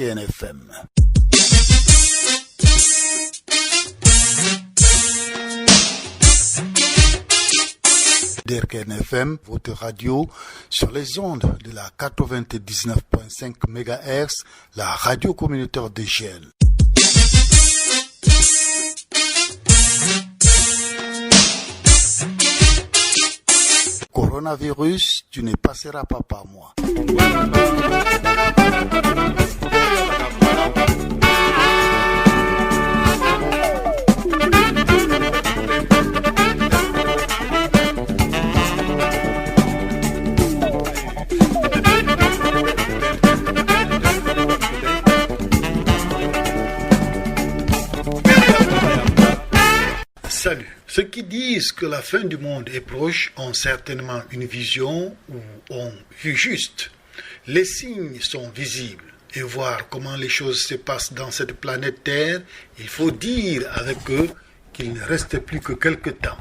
Derken FM. Derken FM, votre radio sur les ondes de la 99.5 MHz, la radio communautaire des jeunes. Coronavirus, tu ne passeras pas par moi. Salut. Ceux qui disent que la fin du monde est proche ont certainement une vision ou ont vu juste. Les signes sont visibles et voir comment les choses se passent dans cette planète Terre, il faut dire avec eux qu'il ne reste plus que quelques temps.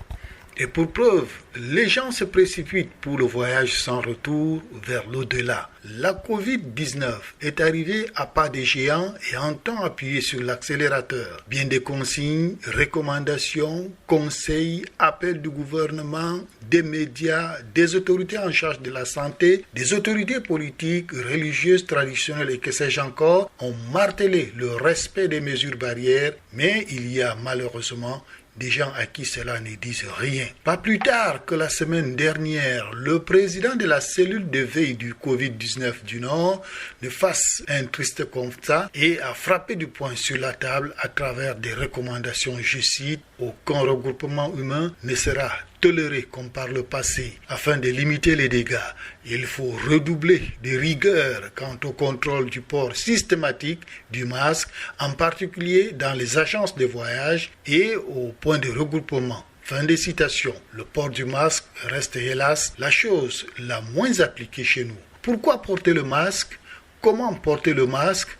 Et pour preuve, les gens se précipitent pour le voyage sans retour vers l'au-delà. La Covid-19 est arrivée à pas de géant et entend appuyer sur l'accélérateur. Bien des consignes, recommandations, conseils, appels du gouvernement, des médias, des autorités en charge de la santé, des autorités politiques, religieuses, traditionnelles et que sais-je encore, ont martelé le respect des mesures barrières, mais il y a malheureusement des gens à qui cela ne disent rien. Pas plus tard que la semaine dernière, le président de la cellule de veille du Covid-19 du Nord ne fasse un triste constat et a frappé du poing sur la table à travers des recommandations, je cite, « Aucun regroupement humain ne sera toléré comme par le passé. Afin de limiter les dégâts, il faut redoubler de rigueur quant au contrôle du port systématique du masque, en particulier dans les agences de voyage et aux points de regroupement. » Fin de citation. Le port du masque reste hélas la chose la moins appliquée chez nous. Pourquoi porter le masque? Comment porter le masque?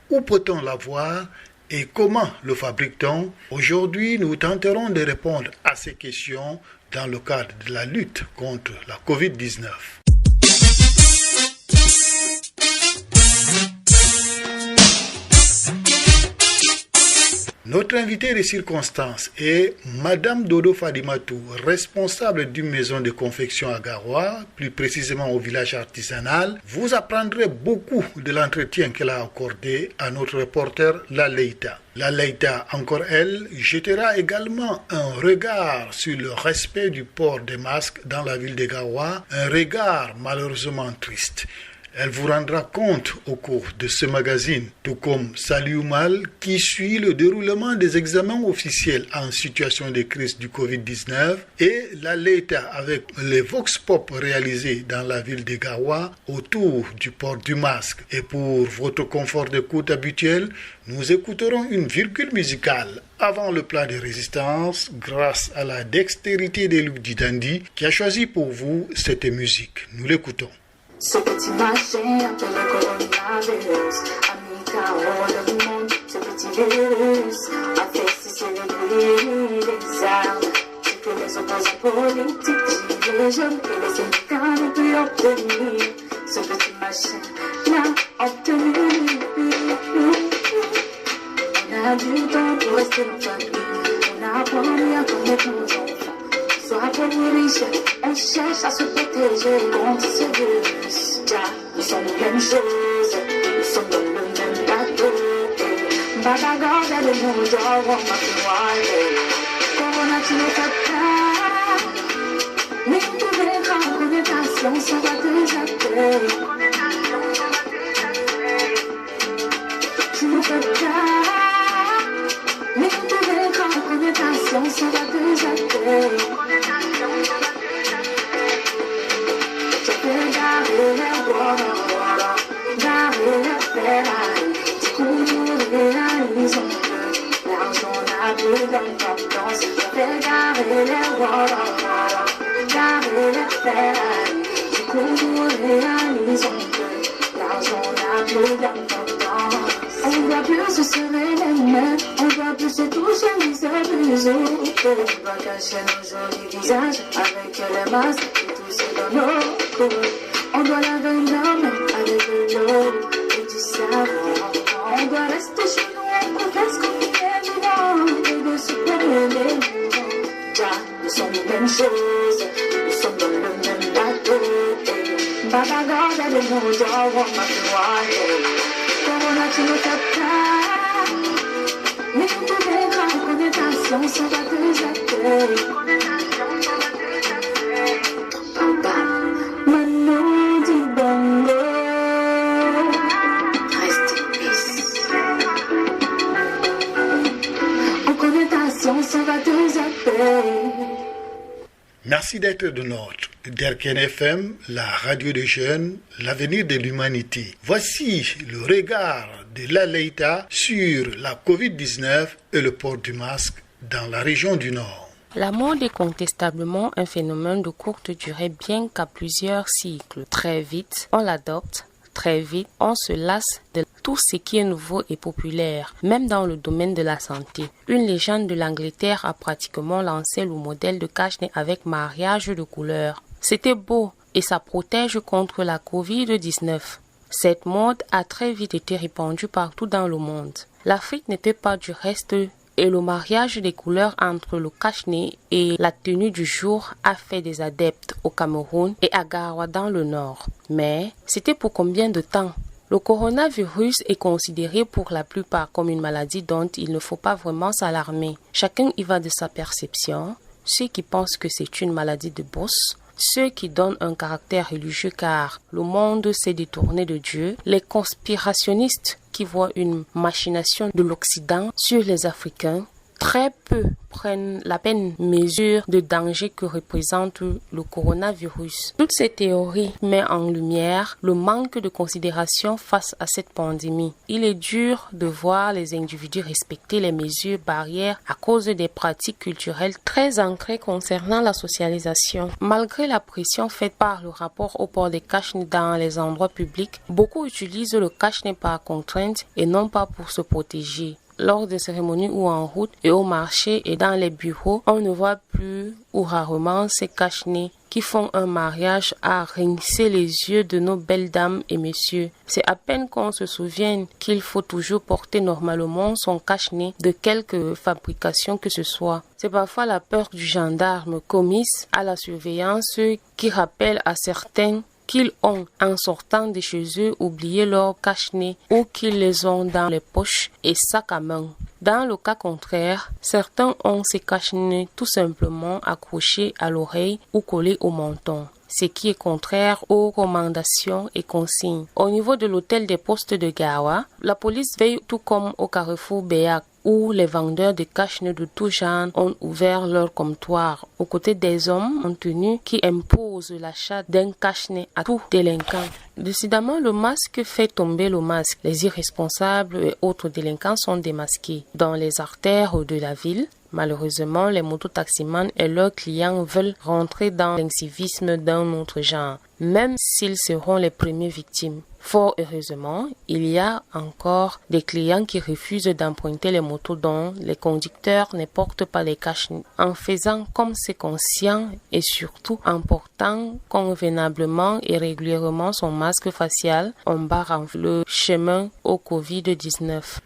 Où peut-on l'avoir? Et comment le fabrique-t-on? Aujourd'hui, nous tenterons de répondre à ces questions dans le cadre de la lutte contre la Covid-19. Notre invitée de circonstance est Madame Dodo Fadimatou, responsable d'une maison de confection à Garoua, plus précisément au village artisanal. Vous apprendrez beaucoup de l'entretien qu'elle a accordé à notre reporter Laleïta. Laleïta, encore elle, jettera également un regard sur le respect du port des masques dans la ville de Garoua, un regard malheureusement triste. Elle vous rendra compte au cours de ce magazine, tout comme Saliou Mal, qui suit le déroulement des examens officiels en situation de crise du Covid-19, et Laleïta avec les Vox Pop réalisés dans la ville de Garoua autour du port du masque. Et pour votre confort d'écoute habituel, nous écouterons une virgule musicale avant le plan de résistance grâce à la dextérité de Luc Didandi qui a choisi pour vous cette musique. Nous l'écoutons. Ce petit machin appelé coronavirus a mis KO le monde. Ce petit virus a fait célébrer les armes. C'est que les opposants politiques, les jeunes et les syndicats n'ont pu obtenir. Ce petit machin l'a obtenu. On a du temps pour rester en famille. On a appris à connaître nos enfants. Soit pauvre ou riche, on cherche à se protéger contre ce virus. Nous sommes la même chose, nous sommes dans le même bateau. Baba God a des mots d'or, on m'a fait voir. Corona, tu ne fais pas. Mais on te verra en connotation, ça va t'échapper. Tu ne fais pas. Mais on te verra en connotation, ça va t'échapper. L'argent n'a plus d'importance. Je fais garer les voilà. Garer les ferrailles. Du coup, nous réalisons que l'argent n'a plus d'importance. On ne doit plus se serrer les mains. On ne doit plus se toucher ni se baiser. On doit cacher nos jolis visages avec les masques et tout ce dans nos coups. On doit laver nos mains avec de l'eau et du savon. même chose. Nous sommes dans le même bateau. Baba God, I don't know, y'all want my water. Corona, tu me captes. Mais tout est grand, connotation, ça va te jeter. Papa, Manu du Bongo. Reste in peace. En connotation, ça va te jeter. Merci d'être de notre Derken FM, la radio des jeunes, l'avenir de l'humanité. Voici le regard de l'Aleïta sur la COVID-19 et le port du masque dans la région du Nord. La mode est contestablement un phénomène de courte durée, bien qu'à plusieurs cycles. Très vite, on l'adopte. Très vite, on se lasse de tout ce qui est nouveau et populaire, même dans le domaine de la santé. Une légende de l'Angleterre a pratiquement lancé le modèle de cache-nez avec mariage de couleurs. C'était beau et ça protège contre la COVID-19. Cette mode a très vite été répandue partout dans le monde. L'Afrique n'était pas du reste et le mariage des couleurs entre le cache-nez et la tenue du jour a fait des adeptes au Cameroun et à Garoua dans le nord. Mais c'était pour combien de temps? Le coronavirus est considéré pour la plupart comme une maladie dont il ne faut pas vraiment s'alarmer. Chacun y va de sa perception. Ceux qui pensent que c'est une maladie de boss, ceux qui donnent un caractère religieux car le monde s'est détourné de Dieu, les conspirationnistes qui voient une machination de l'Occident sur les Africains, très peu prennent la peine mesure de danger que représente le coronavirus. Toutes ces théories mettent en lumière le manque de considération face à cette pandémie. Il est dur de voir les individus respecter les mesures barrières à cause des pratiques culturelles très ancrées concernant la socialisation. Malgré la pression faite par le rapport au port des cache-nez dans les endroits publics, beaucoup utilisent le cache-nez par contrainte et non pas pour se protéger. Lors des cérémonies ou en route et au marché et dans les bureaux, on ne voit plus ou rarement ces cache-nez qui font un mariage à rincer les yeux de nos belles dames et messieurs. C'est à peine qu'on se souvienne qu'il faut toujours porter normalement son cache-nez de quelque fabrication que ce soit. C'est parfois la peur du gendarme commise à la surveillance qui rappelle à certains qu'ils ont, en sortant de chez eux, oublié leur cache-nez ou qu'ils les ont dans les poches et sacs à main. Dans le cas contraire, certains ont ces cache-nez tout simplement accrochés à l'oreille ou collés au menton, ce qui est contraire aux recommandations et consignes. Au niveau de l'hôtel des postes de Garoua, la police veille tout comme au carrefour Béac, où les vendeurs de cache-nez de tout genre ont ouvert leur comptoir, aux côtés des hommes en tenue qui imposent l'achat d'un cache-nez à tout délinquant. Décidément, le masque fait tomber le masque. Les irresponsables et autres délinquants sont démasqués. Dans les artères de la ville, malheureusement, les mototaximans et leurs clients veulent rentrer dans l'incivisme d'un autre genre, même s'ils seront les premières victimes. Fort heureusement, il y a encore des clients qui refusent d'emprunter les motos dont les conducteurs ne portent pas les cache-nez. En faisant comme c'est conscient et surtout en portant convenablement et régulièrement son masque facial, on barre le chemin au Covid-19.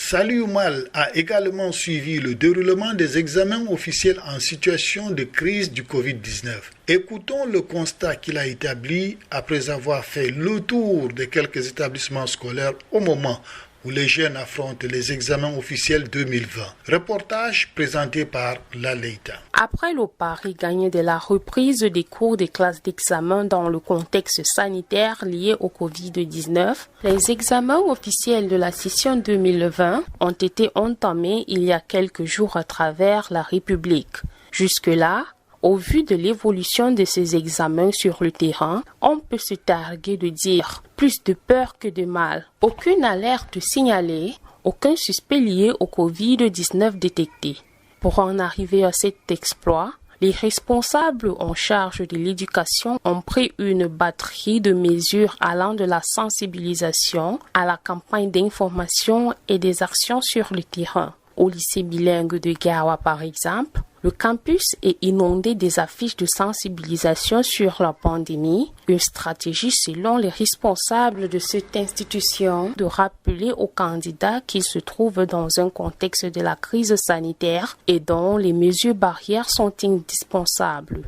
Saliou Mal a également suivi le déroulement des examens officiels en situation de crise du Covid-19. Écoutons le constat qu'il a établi après avoir fait le tour de quelques établissements scolaires au moment où les jeunes affrontent les examens officiels 2020. Reportage présenté par l'Aleïta. Après le pari gagné de la reprise des cours des classes d'examen dans le contexte sanitaire lié au Covid-19, les examens officiels de la session 2020 ont été entamés il y a quelques jours à travers la République. Jusque-là, au vu de l'évolution de ces examens sur le terrain, on peut se targuer de dire plus de peur que de mal. Aucune alerte signalée, aucun suspect lié au Covid-19 détecté. Pour en arriver à cet exploit, les responsables en charge de l'éducation ont pris une batterie de mesures allant de la sensibilisation à la campagne d'information et des actions sur le terrain. Au lycée bilingue de Garoua, par exemple, Le campus est inondé des affiches de sensibilisation sur la pandémie, une stratégie selon les responsables de cette institution de rappeler aux candidats qu'ils se trouvent dans un contexte de la crise sanitaire et dont les mesures barrières sont indispensables.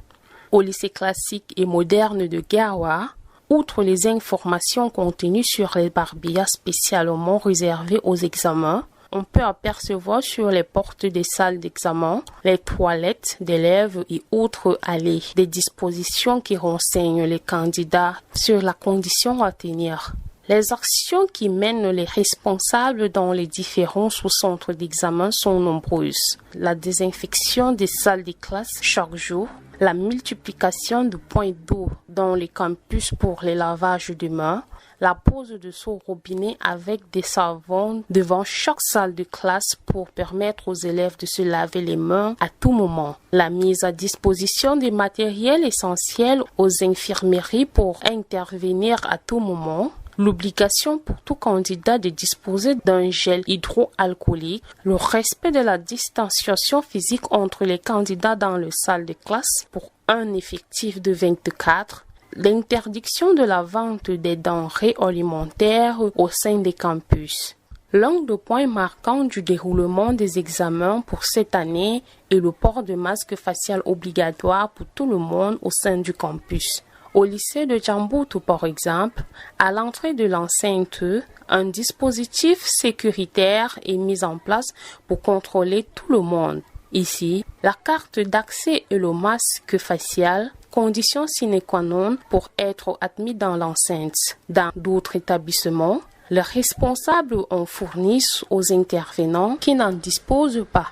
Au lycée classique et moderne de Gawa, outre les informations contenues sur les barbillages spécialement réservés aux examens, on peut apercevoir sur les portes des salles d'examen, les toilettes d'élèves et autres allées des dispositions qui renseignent les candidats sur la condition à tenir. Les actions qui mènent les responsables dans les différents sous-centres d'examen sont nombreuses. La désinfection des salles de classe chaque jour, la multiplication de points d'eau dans les campus pour les lavages de mains, la pose de seaux robinet avec des savons devant chaque salle de classe pour permettre aux élèves de se laver les mains à tout moment, la mise à disposition des matériels essentiels aux infirmeries pour intervenir à tout moment, l'obligation pour tout candidat de disposer d'un gel hydroalcoolique, le respect de la distanciation physique entre les candidats dans les salles de classe pour un effectif de 24, l'interdiction de la vente des denrées alimentaires au sein des campus. L'un des points marquants du déroulement des examens pour cette année est le port de masque facial obligatoire pour tout le monde au sein du campus. Au lycée de Djamboutou, par exemple, à l'entrée de l'enceinte, un dispositif sécuritaire est mis en place pour contrôler tout le monde. Ici, la carte d'accès et le masque facial, condition sine qua non pour être admis dans l'enceinte. Dans d'autres établissements, les responsables en fournissent aux intervenants qui n'en disposent pas.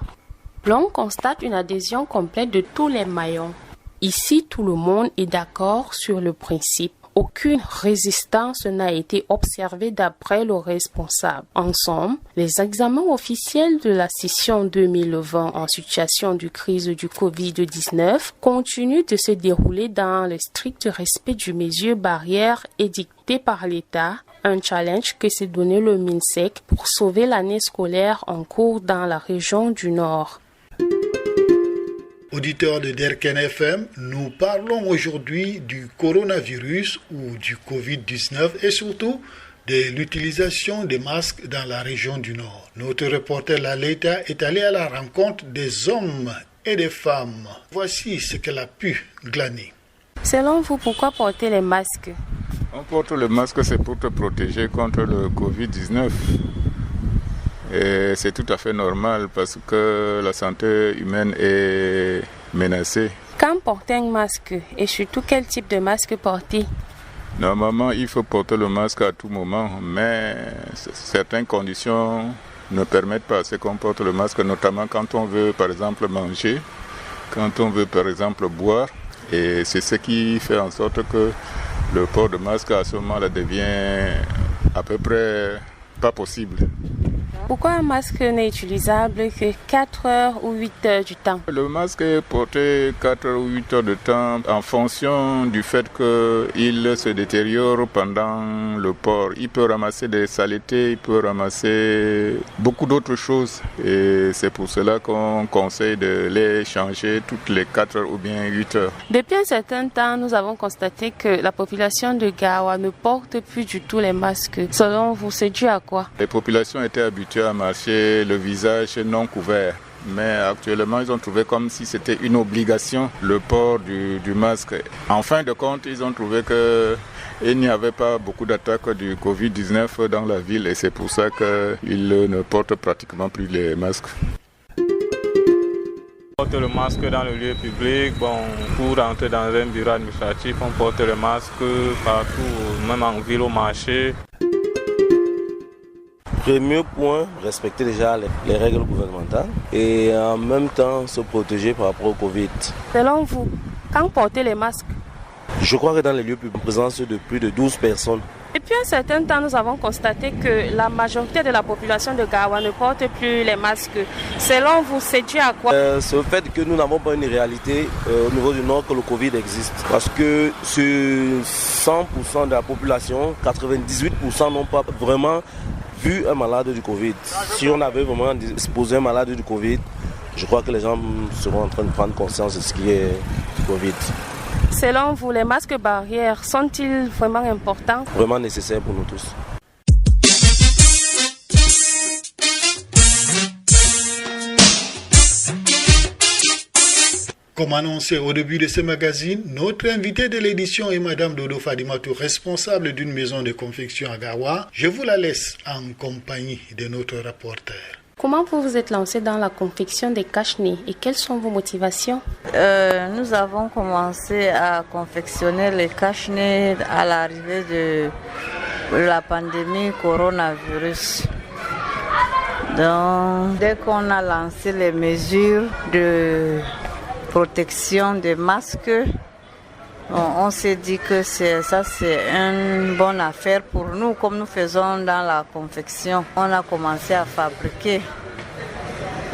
L'on constate une adhésion complète de tous les maillons. Ici, tout le monde est d'accord sur le principe. Aucune résistance n'a été observée d'après le responsable. En somme, les examens officiels de la session 2020 en situation de crise du Covid-19 continuent de se dérouler dans le strict respect des mesures barrières édictées par l'État, un challenge que s'est donné le MINSEC pour sauver l'année scolaire en cours dans la région du Nord. Auditeurs de Derken FM, nous parlons aujourd'hui du coronavirus ou du Covid-19 et surtout de l'utilisation des masques dans la région du Nord. Notre reporter Laleta est allé à la rencontre des hommes et des femmes. Voici ce qu'elle a pu glaner. Selon vous, pourquoi porter les masques? On porte le masque, c'est pour te protéger contre le Covid-19. Et c'est tout à fait normal parce que la santé humaine est menacée. Quand porter un masque et surtout quel type de masque porter? Normalement, il faut porter le masque à tout moment, mais certaines conditions ne permettent pas à qu'on porte le masque, notamment quand on veut par exemple manger, quand on veut par exemple boire. Et c'est ce qui fait en sorte que le port de masque à ce moment-là devient à peu près pas possible. Pourquoi un masque n'est utilisable que 4 heures ou 8 heures du temps? Le masque est porté 4 ou 8 heures de temps en fonction du fait qu'il se détériore pendant le port. Il peut ramasser des saletés, il peut ramasser beaucoup d'autres choses. Et c'est pour cela qu'on conseille de les changer toutes les 4 heures ou bien 8 heures. Depuis un certain temps, nous avons constaté que la population de Gawa ne porte plus du tout les masques. Selon vous, c'est dû à quoi? Les populations étaient habituées à marcher le visage non couvert. Mais actuellement, ils ont trouvé comme si c'était une obligation, le port du masque. En fin de compte, ils ont trouvé qu'il n'y avait pas beaucoup d'attaques du Covid-19 dans la ville et c'est pour ça qu'ils ne portent pratiquement plus les masques. On porte le masque dans le lieu public. Pour rentrer dans un bureau administratif, on porte le masque partout, même en ville, au marché. Premier point, respecter déjà les règles gouvernementales et en même temps se protéger par rapport au Covid. Selon vous, quand porter les masques? Je crois que dans les lieux publics, en présence de plus de 12 personnes. Depuis un certain temps, nous avons constaté que la majorité de la population de Gawa ne porte plus les masques. Selon vous, c'est dû à quoi? C'est le fait que nous n'avons pas une réalité au niveau du Nord que le Covid existe. Parce que sur 100% de la population, 98% n'ont pas vraiment vu un malade du Covid. Si on avait vraiment exposé un malade du Covid, je crois que les gens seront en train de prendre conscience de ce qui est Covid. Selon vous, les masques barrières sont-ils vraiment importants? Vraiment nécessaires pour nous tous. Comme annoncé au début de ce magazine, notre invitée de l'édition est Madame Dodo Fadimatou, responsable d'une maison de confection à Gawa. Je vous la laisse en compagnie de notre rapporteur. Comment vous vous êtes lancé dans la confection des cache-nez et quelles sont vos motivations? Nous avons commencé à confectionner les cache-nez à l'arrivée de la pandémie coronavirus. Donc, dès qu'on a lancé les mesures de protection des masques, on s'est dit que c'est une bonne affaire pour nous, comme nous faisons dans la confection. On a commencé à fabriquer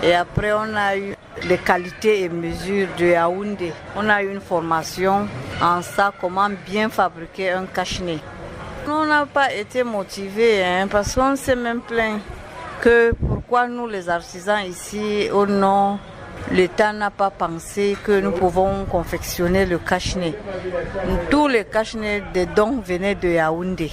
et après on a eu les qualités et mesures de Yaoundé. On a eu une formation en ça, comment bien fabriquer un cache-nez. On n'a pas été motivés parce qu'on s'est même plaint que pourquoi nous les artisans ici au nord, l'État n'a pas pensé que nous pouvons confectionner le cache-nez. Tous les cache-nez des dons venaient de Yaoundé.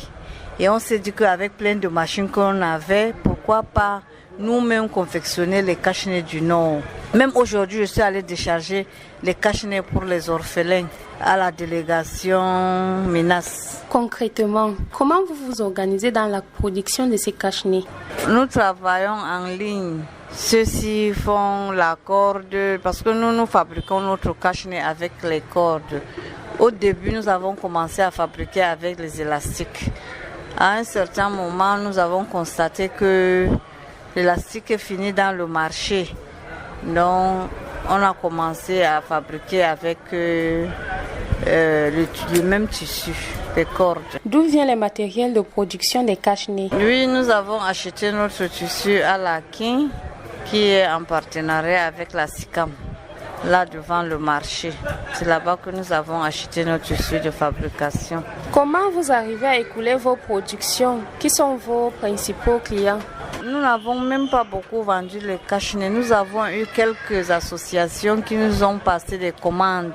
Et on s'est dit qu'avec plein de machines qu'on avait, pourquoi pas nous-mêmes confectionner les cache-nez du Nord. Même aujourd'hui, je suis allée décharger les cache-nez pour les orphelins à la délégation Minas. Concrètement, comment vous vous organisez dans la production de ces cache-nez? Nous travaillons en ligne. Ceux-ci font la corde parce que nous fabriquons notre cache-nez avec les cordes. Au début, nous avons commencé à fabriquer avec les élastiques. À un certain moment, nous avons constaté que l'élastique est fini dans le marché. Donc, on a commencé à fabriquer avec le même tissu, les cordes. D'où viennent les matériels de production des cache-nez? Oui, nous avons acheté notre tissu à la King, qui est en partenariat avec la SICAM, là devant le marché. C'est là-bas que nous avons acheté notre tissu de fabrication. Comment vous arrivez à écouler vos productions? Qui sont vos principaux clients? Nous n'avons même pas beaucoup vendu les cache-nez. Nous avons eu quelques associations qui nous ont passé des commandes.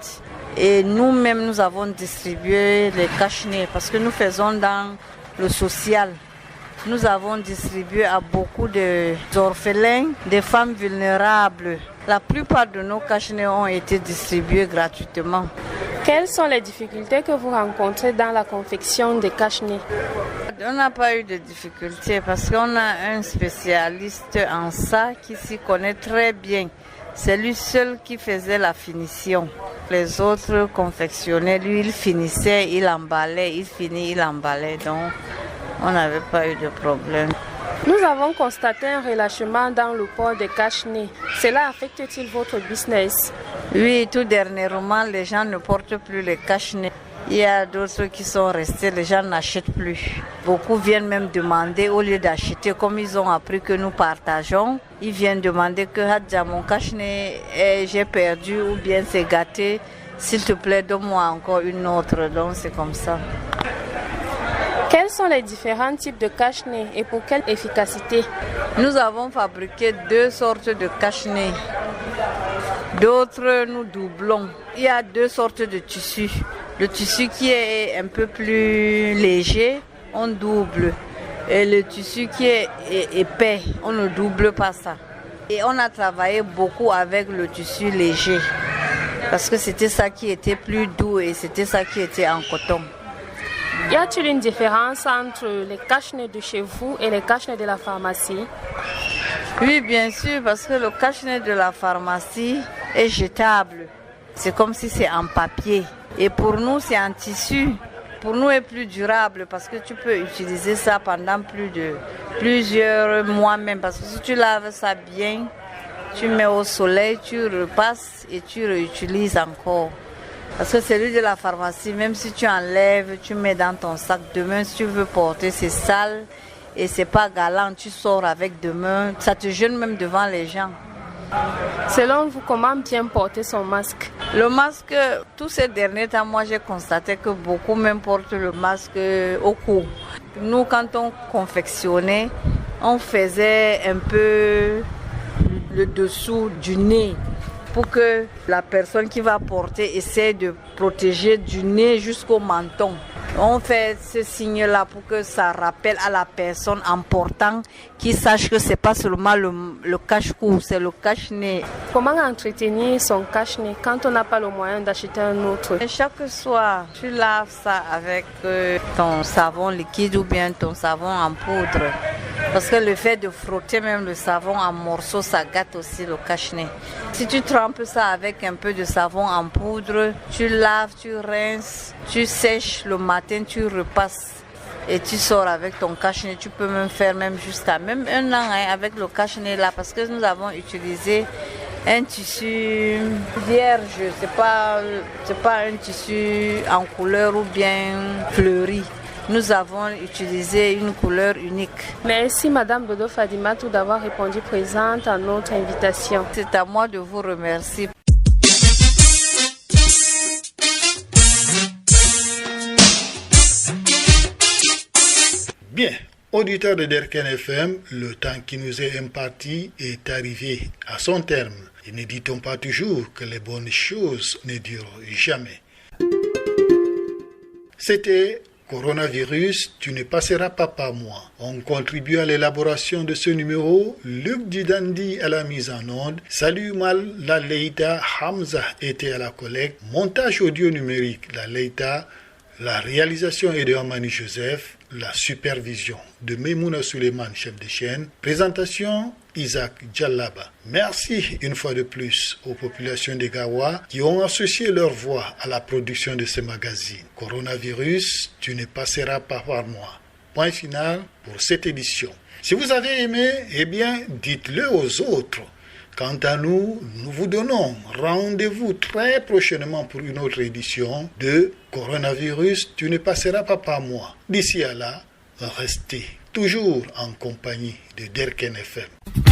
Et nous-mêmes, nous avons distribué les cache-nez parce que nous faisons dans le social. Nous avons distribué à beaucoup d'orphelins, des femmes vulnérables. La plupart de nos cache-nez ont été distribués gratuitement. Quelles sont les difficultés que vous rencontrez dans la confection des cache-nez? On n'a pas eu de difficultés parce qu'on a un spécialiste en ça qui s'y connaît très bien. C'est lui seul qui faisait la finition. Les autres confectionnaient, lui il finissait, il emballait, il finit, il emballait. Donc on n'avait pas eu de problème. Nous avons constaté un relâchement dans le port des cache-nez. Cela affecte-t-il votre business? Oui, tout dernièrement, les gens ne portent plus les cache-nez. Il y a d'autres qui sont restés, les gens n'achètent plus. Beaucoup viennent même demander, au lieu d'acheter, comme ils ont appris que nous partageons, ils viennent demander que Hadja, mon cache-nez, j'ai perdu ou bien c'est gâté. S'il te plaît, donne-moi encore une autre. Donc c'est comme ça. Quels sont les différents types de cache-nez et pour quelle efficacité? Nous avons fabriqué 2 sortes de cache-nez. D'autres, nous doublons. Il y a 2 sortes de tissus. Le tissu qui est un peu plus léger, on double. Et le tissu qui est épais, on ne double pas ça. Et on a travaillé beaucoup avec le tissu léger. Parce que c'était ça qui était plus doux et c'était ça qui était en coton. Y a-t-il une différence entre les cache-nez de chez vous et les cache-nez de la pharmacie? Oui, bien sûr, parce que le cache-nez de la pharmacie est jetable. C'est comme si c'est en papier. Et pour nous, c'est en tissu. Pour nous, c'est plus durable parce que tu peux utiliser ça pendant plusieurs mois même. Parce que si tu laves ça bien, tu mets au soleil, tu repasses et tu réutilises encore. Parce que celui de la pharmacie, même si tu enlèves, tu mets dans ton sac. Demain, si tu veux porter, c'est sale et c'est pas galant. Tu sors avec demain, ça te gêne même devant les gens. Selon vous, comment bien porter son masque? Le masque, tous ces derniers temps, moi j'ai constaté que beaucoup même portent le masque au cou. Nous, quand on confectionnait, on faisait un peu le dessous du nez pour que la personne qui va porter essaie de protéger du nez jusqu'au menton. On fait ce signe-là pour que ça rappelle à la personne en portant qu'il sache que c'est pas seulement le cache-cou, c'est le cache-nez. Comment entretenir son cache-nez quand on n'a pas le moyen d'acheter un autre? Et chaque soir, tu laves ça avec ton savon liquide ou bien ton savon en poudre. Parce que le fait de frotter même le savon en morceaux, ça gâte aussi le cache-nez. Si tu trempes ça avec un peu de savon en poudre, tu laves, tu rinces, tu sèches le matin, tu repasses et tu sors avec ton cache-nez. Tu peux même faire jusqu'à même 1 an avec le cache-nez là, parce que nous avons utilisé un tissu vierge, c'est pas un tissu en couleur ou bien fleuri. Nous avons utilisé une couleur unique. Merci Madame Dodo Fadimatou d'avoir répondu présente à notre invitation. C'est à moi de vous remercier. Bien, auditeurs de Derken FM, le temps qui nous est imparti est arrivé à son terme. Et ne dit-on pas toujours que les bonnes choses ne durent jamais. C'était Coronavirus, tu ne passeras pas par moi. On contribue à l'élaboration de ce numéro, Luc Didandi à la mise en onde, Salut Mal, la Leïta, Hamza était à la collecte, montage audio numérique, la Leïta, la réalisation est de Amani Joseph, la supervision de Memouna Suleiman, chef de chaîne, présentation Isaac Djallaba. Merci une fois de plus aux populations de Gawa qui ont associé leur voix à la production de ce magazine. Coronavirus, tu ne passeras pas par moi. Point final pour cette édition. Si vous avez aimé, eh bien, dites-le aux autres. Quant à nous, nous vous donnons rendez-vous très prochainement pour une autre édition de Coronavirus, tu ne passeras pas par moi. D'ici à là, restez toujours en compagnie de Derken FM.